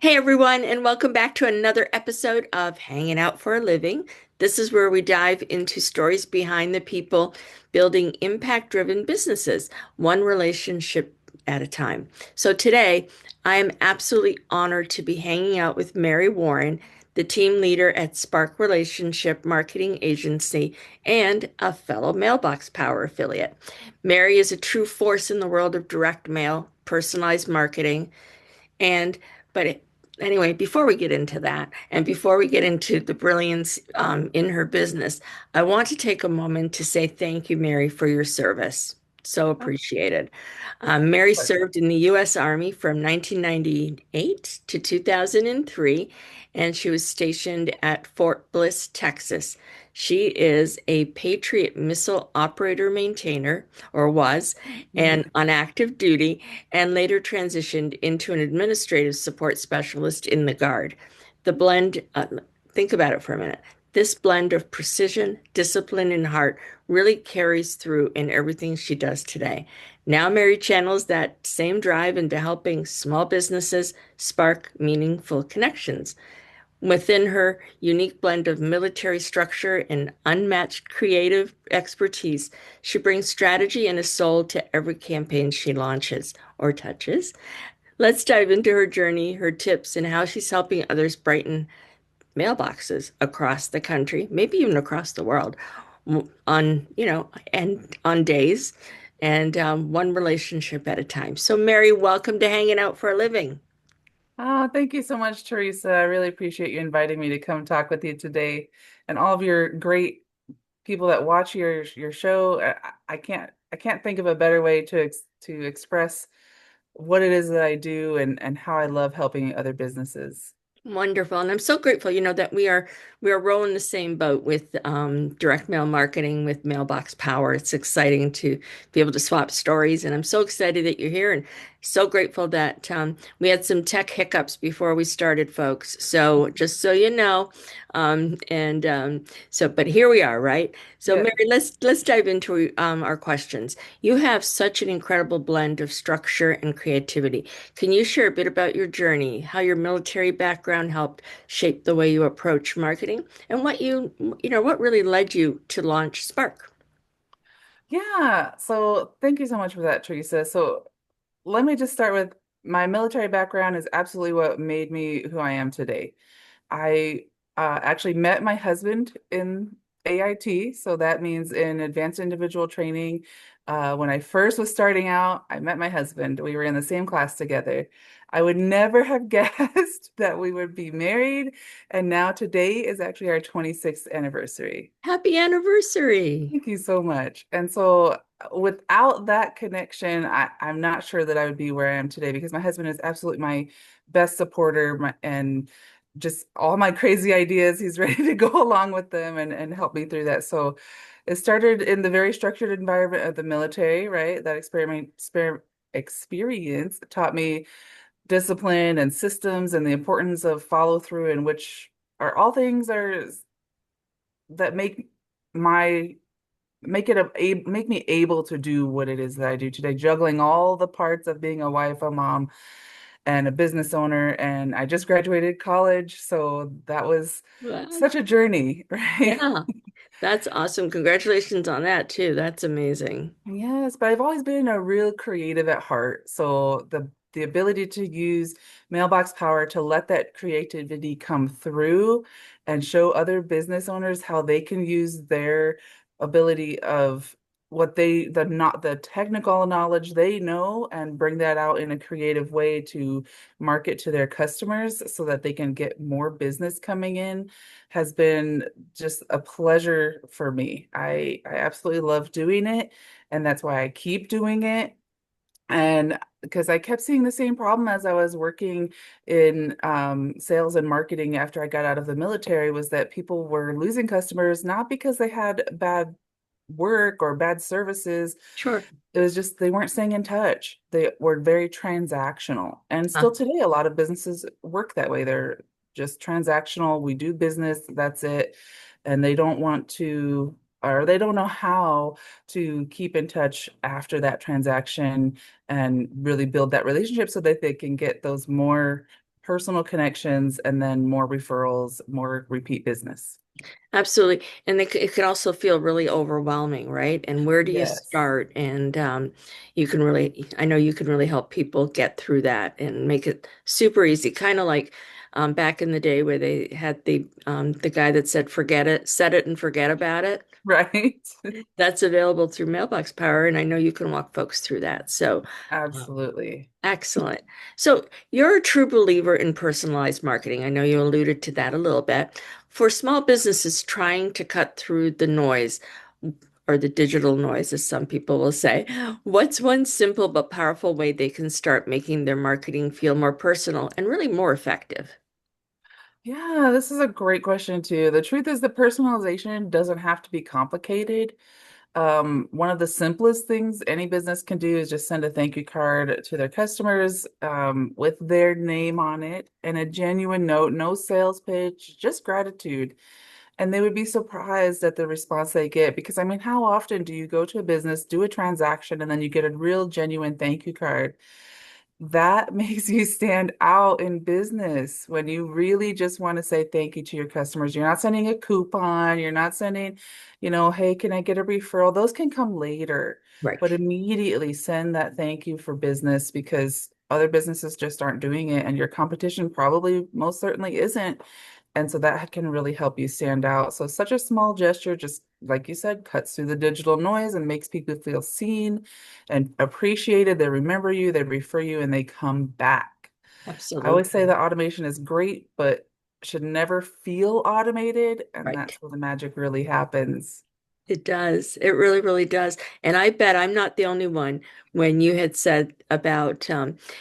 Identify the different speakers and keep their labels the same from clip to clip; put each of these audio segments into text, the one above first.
Speaker 1: Hey everyone, and welcome back to another episode of Hanging Out for a Living. This is where we dive into stories behind the people building impact-driven businesses, one relationship at a time. So today, I am absolutely honored to be hanging out with Mary Warren, the team leader at Spark Relationship Marketing Agency and a fellow Mailbox Power affiliate. Mary is a true force in the world of direct mail, personalized marketing, and but anyway, before we get into that, and before we get into the brilliance in her business, I want to take a moment to say thank you, Mary, for your service. So
Speaker 2: Oh,
Speaker 1: appreciated. Mary
Speaker 2: pleasure.
Speaker 1: served in the U.S. Army from 1998 to 2003, and she was stationed at Fort Bliss, Texas. She is a Patriot missile operator maintainer, or was, and
Speaker 2: Mhm.
Speaker 1: on active duty, and later transitioned into an administrative support specialist in the Guard. The blend, think about it for a minute. This blend of precision, discipline, and heart really carries through in everything she does today. Now, Mary channels that same drive into helping small businesses spark meaningful connections. Within her unique blend of military structure and unmatched creative expertise, she brings strategy and a soul to every campaign she launches or touches. Let's dive into her journey, her tips, and how she's helping others brighten mailboxes across the country, maybe even across the world, on, and on days and one relationship at a time. So, Mary, welcome to Hanging Out for a Living.
Speaker 2: Thank you so much, Teresa. I really appreciate you inviting me to come talk with you today, and all of your great people that watch your show. I can't think of a better way to express what it is that I do and how I love helping other businesses.
Speaker 1: Wonderful. And I'm so grateful, that we are rowing the same boat with direct mail marketing with Mailbox Power. It's exciting to be able to swap stories. And I'm so excited that you're here and so grateful that we had some tech hiccups before we started, folks. So just so you know, but here we are, right? So
Speaker 2: Yeah.
Speaker 1: Mary, let's dive into our questions. You have such an incredible blend of structure and creativity. Can you share a bit about your journey, how your military background helped shape the way you approach marketing, and what really led you to launch Spark?
Speaker 2: Yeah. So thank you so much for that, Teresa. So let me just start with my military background is absolutely what made me who I am today. I actually met my husband in AIT, so that means in advanced individual training. When I first was starting out, I met my husband. We were in the same class together. I would never have guessed that we would be married, and now today is actually our 26th anniversary.
Speaker 1: Happy anniversary.
Speaker 2: Thank you so much. And so without that connection, I'm not sure that I would be where I am today because my husband is absolutely my best supporter and just all my crazy ideas, he's ready to go along with them and help me through that. So it started in the very structured environment of the military, right? That experience taught me discipline and systems and the importance of follow through, and which are all things are that my make me able to do what it is that I do today, juggling all the parts of being a wife, a mom, and a business owner. And I just graduated college, so that was
Speaker 1: Wow.
Speaker 2: such a journey, right?
Speaker 1: Yeah, that's awesome. Congratulations on that too. That's amazing.
Speaker 2: Yes, but I've always been a real creative at heart. So the ability to use mailbox power to let that creativity come through and show other business owners how they can use their ability of what the not the technical knowledge they know and bring that out in a creative way to market to their customers so that they can get more business coming in has been just a pleasure for me. I absolutely love doing it, and that's why I keep doing it. And because I kept seeing the same problem as I was working in sales and marketing after I got out of the military was that people were losing customers not because they had bad work or bad services.
Speaker 1: Sure.
Speaker 2: It was just they weren't staying in touch. They were very transactional. And
Speaker 1: Uh,
Speaker 2: still today, a lot of businesses work that way. They're just transactional. We do business, that's it. And they don't want to, or they don't know how to keep in touch after that transaction and really build that relationship so that they can get those more personal connections and then more referrals, more repeat business.
Speaker 1: Absolutely. And it can also feel really overwhelming, right? And where do you
Speaker 2: Yes.
Speaker 1: start? And you can really, I know you can really help people get through that and make it super easy. Kind of like back in the day where they had the guy that said, forget it, set it and forget about it.
Speaker 2: Right.
Speaker 1: That's available through Mailbox Power. And I know you can walk folks through that. So
Speaker 2: Absolutely.
Speaker 1: excellent. So you're a true believer in personalized marketing. I know you alluded to that a little bit. For small businesses trying to cut through the noise or the digital noise, as some people will say, what's one simple but powerful way they can start making their marketing feel more personal and really more effective?
Speaker 2: Yeah, this is a great question too. The truth is that personalization doesn't have to be complicated. One of the simplest things any business can do is just send a thank you card to their customers, with their name on it and a genuine note, no sales pitch, just gratitude. And they would be surprised at the response they get because, I mean, how often do you go to a business, do a transaction, and then you get a real genuine thank you card? That makes you stand out in business when you really just want to say thank you to your customers. You're not sending a coupon, you're not sending, hey, can I get a referral? Those can come later,
Speaker 1: Right.
Speaker 2: but immediately send that thank you for business because other businesses just aren't doing it, and your competition probably most certainly isn't. And so that can really help you stand out. So such a small gesture, just like you said, cuts through the digital noise and makes people feel seen and appreciated. They remember you, they refer you, and they come back. I always say
Speaker 1: Absolutely.
Speaker 2: that automation is great, but should never feel automated. And
Speaker 1: Right.
Speaker 2: that's where the magic really happens.
Speaker 1: It does. It really, really does. And I bet I'm not the only one when you had said about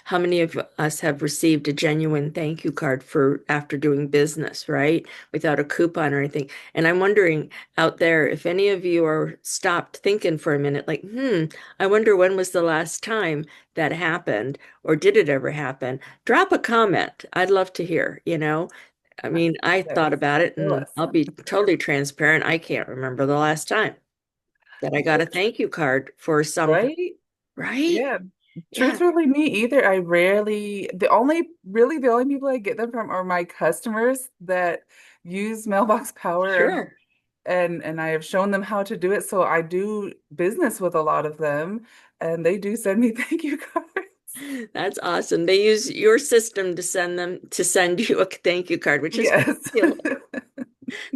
Speaker 1: how many of us have received a genuine thank you card for after doing business, right? Without a coupon or anything. And I'm wondering out there if any of you are stopped thinking for a minute, like, I wonder when was the last time that happened, or did it ever happen? Drop a comment. I'd love to hear. I mean, I thought
Speaker 2: Yes.
Speaker 1: about it
Speaker 2: Tell
Speaker 1: and
Speaker 2: us.
Speaker 1: I'll be totally transparent. I can't remember the last time that I got a thank you card for something,
Speaker 2: Right?
Speaker 1: right?
Speaker 2: Yeah.
Speaker 1: Yeah,
Speaker 2: Truthfully, me either. I rarely, the only people I get them from are my customers that use Mailbox Power,
Speaker 1: sure.
Speaker 2: and I have shown them how to do it. So I do business with a lot of them, and they do send me thank you cards.
Speaker 1: That's awesome. They use your system to send you a thank you card, which is
Speaker 2: Yes.
Speaker 1: fabulous.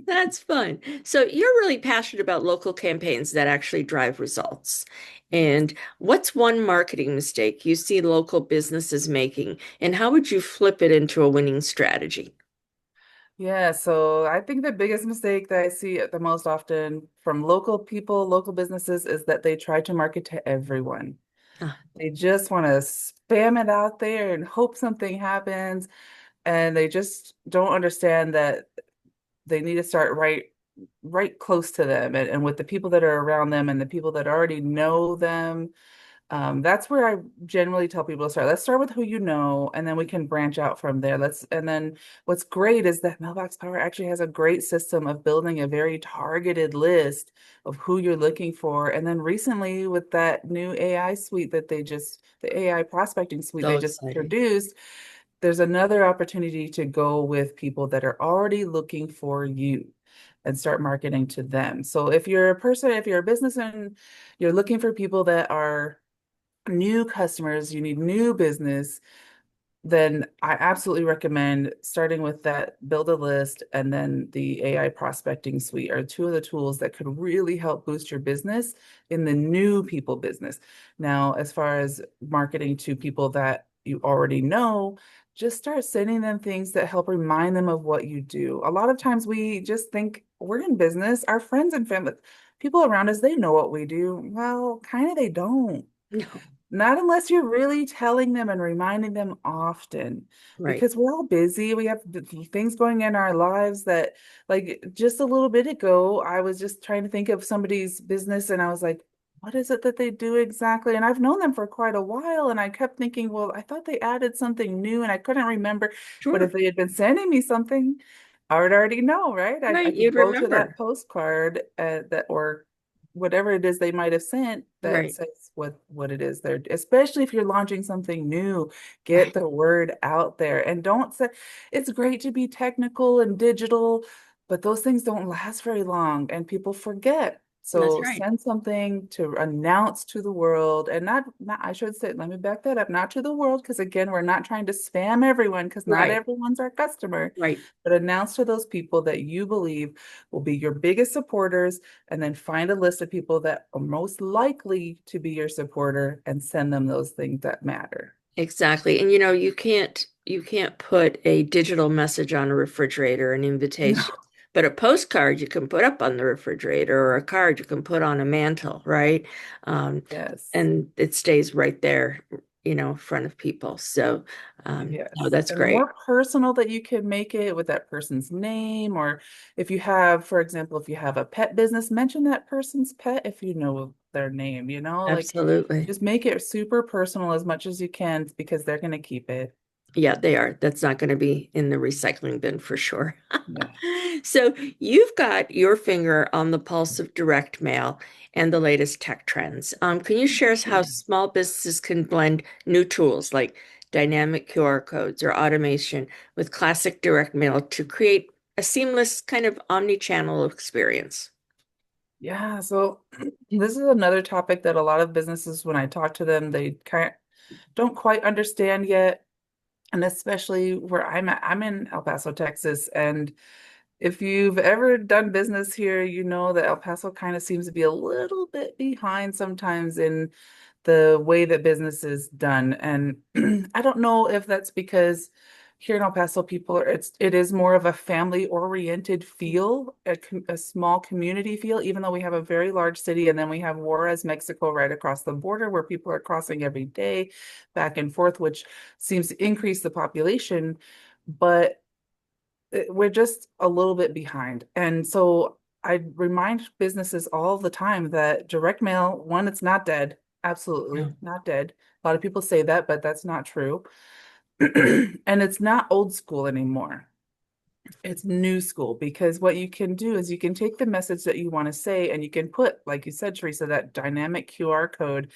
Speaker 1: That's fun. So you're really passionate about local campaigns that actually drive results.
Speaker 2: Yes.
Speaker 1: And what's one marketing mistake you see local businesses making, and how would you flip it into a winning strategy?
Speaker 2: Yeah, so I think the biggest mistake that I see the most often from local people, local businesses, is that they try to market to everyone.
Speaker 1: Ah,
Speaker 2: They just want to spam it out there and hope something happens. And they just don't understand that they need to start right close to them and with the people that are around them and the people that already know them. That's where I generally tell people to start. Let's start with who you know, and then we can branch out from there. And then what's great is that Mailbox Power actually has a great system of building a very targeted list of who you're looking for. And then recently, with that new AI suite the AI prospecting suite
Speaker 1: so
Speaker 2: they just
Speaker 1: exciting.
Speaker 2: introduced, there's another opportunity to go with people that are already looking for you and start marketing to them. So if you're a business and you're looking for people that are new customers, you need new business, then I absolutely recommend starting with that build a list and then the AI prospecting suite are two of the tools that could really help boost your business in the new people business. Now, as far as marketing to people that you already know, just start sending them things that help remind them of what you do. A lot of times we just think we're in business, our friends and family, people around us, they know what we do. Well, kind of they don't.
Speaker 1: No,
Speaker 2: Not unless you're really telling them and reminding them often,
Speaker 1: right.
Speaker 2: because we're all busy. We have things going in our lives that, like, just a little bit ago, I was just trying to think of somebody's business and I was like, what is it that they do exactly? And I've known them for quite a while. And I kept thinking, well, I thought they added something new and I couldn't remember. But if
Speaker 1: Sure.
Speaker 2: they had been sending me something, I would already know, right? I
Speaker 1: Right.
Speaker 2: could
Speaker 1: You'd
Speaker 2: go to that
Speaker 1: remember.
Speaker 2: postcard that or whatever it is they might have sent that
Speaker 1: Right.
Speaker 2: says what it is they're, especially if you're launching something new, get
Speaker 1: Right.
Speaker 2: the word out there. And don't say it's great to be technical and digital, but those things don't last very long and people forget.
Speaker 1: That's
Speaker 2: So
Speaker 1: right.
Speaker 2: send something to announce to the world, and not I should say, let me back that up, not to the world, because again, we're not trying to spam everyone because not
Speaker 1: Right.
Speaker 2: everyone's our customer,
Speaker 1: Right.
Speaker 2: but announce to those people that you believe will be your biggest supporters, and then find a list of people that are most likely to be your supporter and send them those things that matter.
Speaker 1: Exactly. And you can't put a digital message on a refrigerator, an invitation.
Speaker 2: No.
Speaker 1: But a postcard you can put up on the refrigerator or a card you can put on a mantle, right? Um,
Speaker 2: Yes.
Speaker 1: and it stays right there, in front of people. So, no,
Speaker 2: Yes.
Speaker 1: that's
Speaker 2: And the
Speaker 1: great.
Speaker 2: more personal that you can make it with that person's name, or if you have, for example, if you have a pet business, mention that person's pet if you know their name, like
Speaker 1: Absolutely.
Speaker 2: just make it super personal as much as you can because they're going to keep it.
Speaker 1: Yeah, they are. That's not going to be in the recycling bin for sure.
Speaker 2: Yeah.
Speaker 1: So you've got your finger on the pulse of direct mail and the latest tech trends. Can you share us how small businesses can blend new tools like dynamic QR codes or automation with classic direct mail to create a seamless kind of omni-channel experience?
Speaker 2: Yeah, so this is another topic that a lot of businesses, when I talk to them, they kind don't quite understand yet. And especially where I'm at, I'm in El Paso, Texas. And if you've ever done business here, you know that El Paso kind of seems to be a little bit behind sometimes in the way that business is done. And I don't know if that's because here in El Paso, people are, it is more of a family oriented feel, a small community feel, even though we have a very large city. And then we have Juarez, Mexico, right across the border where people are crossing every day back and forth, which seems to increase the population. But we're just a little bit behind. And so I remind businesses all the time that direct mail, one, it's not dead.
Speaker 1: Yeah.
Speaker 2: Absolutely not dead. A lot of people say that, but that's not true. And it's not old school anymore. It's new school because what you can do is you can take the message that you want to say and you can put, like you said, Teresa, that dynamic QR code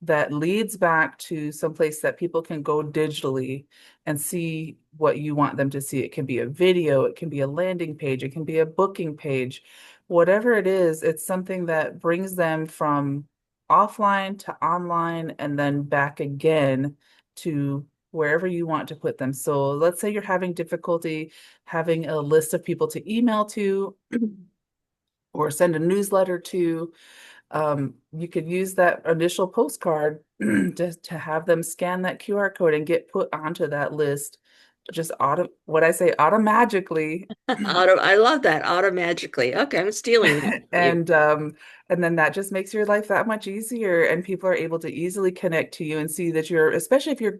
Speaker 2: that leads back to someplace that people can go digitally and see what you want them to see. It can be a video, it can be a landing page, it can be a booking page. Whatever it is, it's something that brings them from offline to online and then back again to wherever you want to put them. So let's say you're having difficulty having a list of people to email to or send a newsletter to, you could use that initial postcard to have them scan that QR code and get put onto that list. Just what I say, automagically.
Speaker 1: I love that. Automagically. Okay, I'm stealing that from you.
Speaker 2: And and then that just makes your life that much easier, and people are able to easily connect to you and see that you're, especially if you're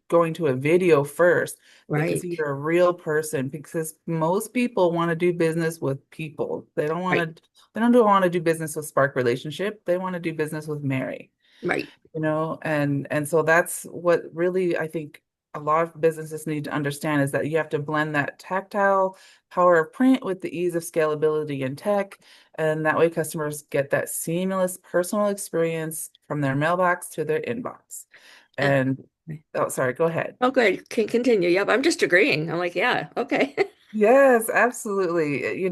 Speaker 2: going to a video first, they can see
Speaker 1: Right.
Speaker 2: you're a real person because most people want to do business with people.
Speaker 1: Right.
Speaker 2: They don't want to do business with Spark Relationship. They want to do business with Mary,
Speaker 1: Right.
Speaker 2: and so that's what really I think a lot of businesses need to understand is that you have to blend that tactile power of print with the ease of scalability in tech, and that way customers get that seamless personal experience from their mailbox to their inbox.
Speaker 1: Uh,
Speaker 2: And oh, sorry, go ahead.
Speaker 1: oh, good. Can continue. Yep. I'm just agreeing. I'm like, yeah, okay.
Speaker 2: Yes, absolutely.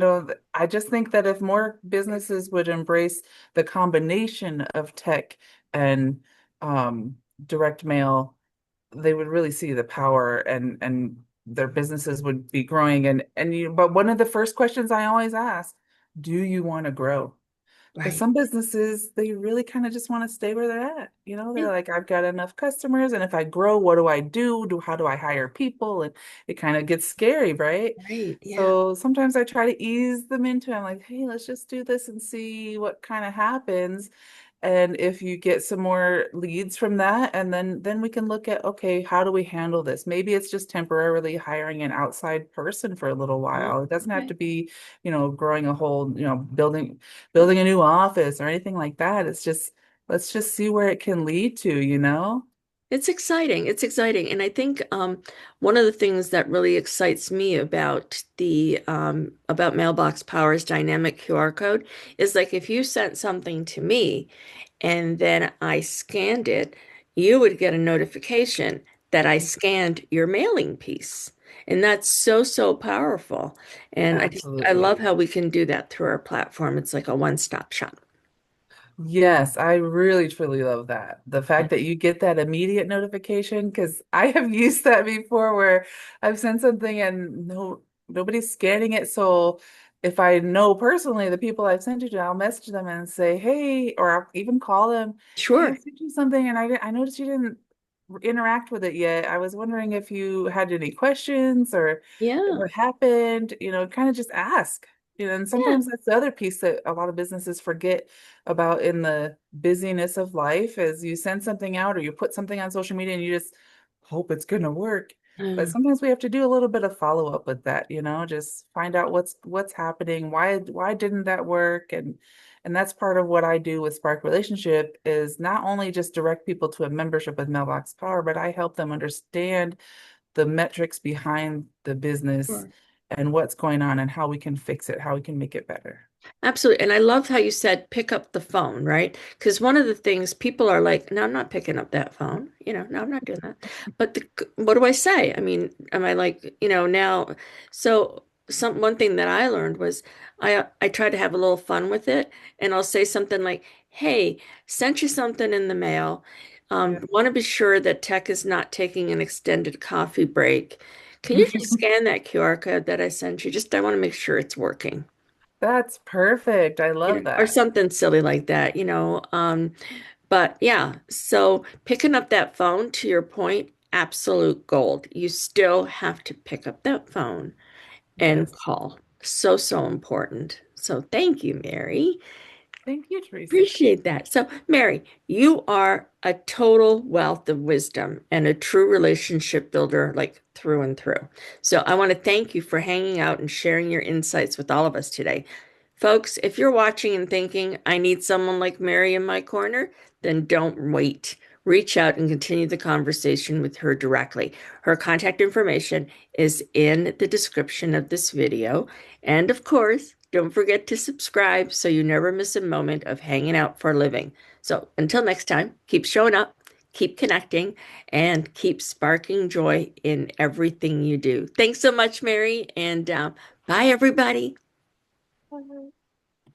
Speaker 2: I just think that if more businesses would embrace the combination of tech and um, direct mail, they would really see the power, and their businesses would be growing. But one of the first questions I always ask, do you want to grow? Because
Speaker 1: Right.
Speaker 2: some businesses, they really kind of just want to stay where they're at.
Speaker 1: Yeah.
Speaker 2: They're like, I've got enough customers, and if I grow, what do I do? How do I hire people? And it kind of gets scary, right?
Speaker 1: Right. Yeah.
Speaker 2: So sometimes I try to ease them into it. I'm like, hey, let's just do this and see what kind of happens. And if you get some more leads from that, and then we can look at, okay, how do we handle this? Maybe it's just temporarily hiring an outside person for a little
Speaker 1: Oh,
Speaker 2: while. It doesn't have
Speaker 1: okay.
Speaker 2: to be, growing a whole, building a new office or anything like that. It's just let's just see where it can lead to, you know?
Speaker 1: It's exciting. It's exciting. And I think one of the things that really excites me about Mailbox Power's dynamic QR code is like if you sent something to me and then I scanned it, you would get a notification that I scanned your mailing piece. And that's so, so powerful. And I love
Speaker 2: Absolutely.
Speaker 1: how we can do that through our platform. It's like a one-stop shop.
Speaker 2: Yes, I really truly love that. The fact that you get that immediate notification, because I have used that before where I've sent something and nobody's scanning it. So if I know personally the people I've sent it to, I'll message them and say, hey, or I'll even call them, hey, I
Speaker 1: Sure.
Speaker 2: sent you something and I noticed you didn't interact with it yet. I was wondering if you had any questions or
Speaker 1: Yeah.
Speaker 2: what happened, kind of just ask. And
Speaker 1: Yeah.
Speaker 2: sometimes that's the other piece that a lot of businesses forget about in the busyness of life is you send something out or you put something on social media and you just hope it's going to work. But sometimes we have to do a little bit of follow up with that, just find out what's happening, why didn't that work? And that's part of what I do with Spark Relationship is not only just direct people to a membership with Mailbox Power, but I help them understand the metrics behind the business
Speaker 1: Sure.
Speaker 2: and what's going on and how we can fix it, how we can make it better.
Speaker 1: Absolutely. And I love how you said pick up the phone, right? Because one of the things people are like, no, I'm not picking up that phone. No, I'm not doing that. But what do I say? I mean, am I like, now, so one thing that I learned was I try to have a little fun with it and I'll say something like, hey, sent you something in the mail.
Speaker 2: Yeah.
Speaker 1: Want to be sure that tech is not taking an extended coffee break. Can you just scan that QR code that I sent you? Just I want to make sure it's working.
Speaker 2: That's perfect. I love
Speaker 1: Or
Speaker 2: that.
Speaker 1: something silly like that. But yeah, so picking up that phone, to your point, absolute gold. You still have to pick up that phone and
Speaker 2: Yes.
Speaker 1: call. So, so important. So thank you, Mary.
Speaker 2: Thank you, Teresa.
Speaker 1: Appreciate that. So, Mary, you are a total wealth of wisdom and a true relationship builder, like through and through. So, I want to thank you for hanging out and sharing your insights with all of us today. Folks, if you're watching and thinking, I need someone like Mary in my corner, then don't wait. Reach out and continue the conversation with her directly. Her contact information is in the description of this video. And of course, don't forget to subscribe so you never miss a moment of hanging out for a living. So until next time, keep showing up, keep connecting, and keep sparking joy in everything you do. Thanks so much, Mary, and bye, everybody.
Speaker 2: Bye.